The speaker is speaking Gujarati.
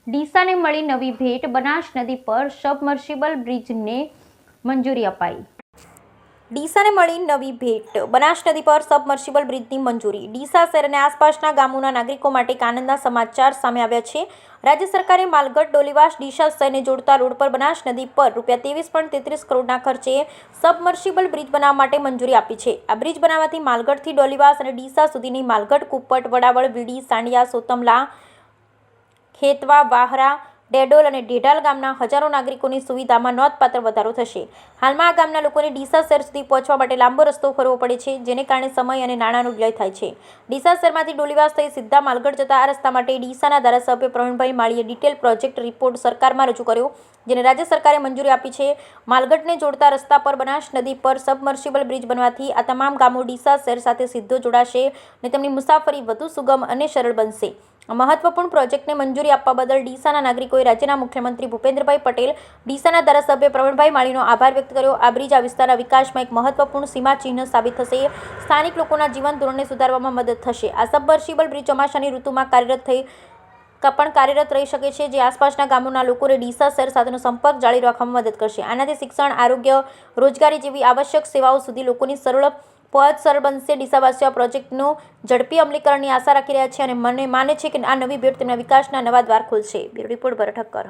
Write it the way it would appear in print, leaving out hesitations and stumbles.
ડીસાને મળી નવી ભેટ, બનાસ નદી પર સબમર્સિબલ બ્રિજને મંજૂરી અપાઈ. ડીસાને મળી નવી ભેટ, બનાસ નદી પર સબમર્સિબલ બ્રિજની મંજૂરી. ડીસા શહેર અને આસપાસના ગામોના નાગરિકો માટે એક આનંદના સમાચાર સામે આવ્યા છે. રાજ્ય સરકારે માલગઢ ડોલીવાસ ડીસા શહેરને જોડતા રોડ પર બનાસ નદી પર ₹23.33 કરોડના ખર્ચે સબમર્સિબલ બ્રિજ બનાવવા માટે મંજૂરી આપી છે. આ બ્રિજ બનાવવાથી માલગઢથી ડોલીવાસ અને ડીસા સુધીની માલગઢ, કુપટ, વડાવળ, વીડી, સાંડિયા, સોતમલા, ખેતવા, વાહરા, ડેડોલ અને ઢેઢાલ ગામના હજારો નાગરિકોની સુવિધામાં નોંધપાત્ર વધારો થશે. હાલમાં આ ગામના લોકોને ડીસા શહેર સુધી પહોંચવા માટે લાંબો રસ્તો ફરવો પડે છે, જેને કારણે સમય અને નાણાંનો વ્યય થાય છે. ડીસા શહેરમાંથી ડોલીવાસ થઈ સીધા માલગઢ જતા આ રસ્તા માટે ડીસાના ધારાસભ્ય પ્રવીણભાઈ માળીએ ડિટેલ પ્રોજેક્ટ રિપોર્ટ સરકારમાં રજૂ કર્યો, જેને રાજ્ય સરકારે મંજૂરી આપી છે. માલગઢને જોડતા રસ્તા પર બનાસ નદી પર સબમર્સિબલ બ્રિજ બનવાથી આ તમામ ગામો ડીસા શહેર સાથે સીધો જોડાશે અને તેમની મુસાફરી વધુ સુગમ અને સરળ બનશે. આ મહત્વપૂર્ણ પ્રોજેક્ટને મંજૂરી આપવા બદલ ડીસાના નાગરિકોએ રાજ્યના મુખ્યમંત્રી ભૂપેન્દ્રભાઈ પટેલ, ડીસાના ધારાસભ્ય પ્રવીણભાઈ માળીનો આભાર વ્યક્ત કર્યો. આ બ્રિજ આ વિસ્તારના વિકાસમાં એક મહત્વપૂર્ણ સીમાચિહ્ન સાબિત થશે. સ્થાનિક લોકોના જીવન ધોરણને સુધારવામાં મદદ થશે. આ સબમર્સિબલ બ્રિજ ચોમાસાની ઋતુમાં કાર્યરત રહી શકે છે, જે આસપાસના ગામોના લોકોને ડીસા શહેર સાથેનો સંપર્ક જાળવી રાખવામાં મદદ કરશે. આનાથી શિક્ષણ, આરોગ્ય, રોજગારી જેવી આવશ્યક સેવાઓ સુધી લોકોની પહોંચ સરળ બનશે. ડીસાવાસીઓ આ પ્રોજેક્ટનું ઝડપી અમલીકરણની આશા રાખી રહ્યા છે અને મને માને છે કે આ નવી ભેટ તેમના વિકાસના નવા દ્વાર ખોલશે. બ્યુરો રિપોર્ટ ભરત ઠક્કર.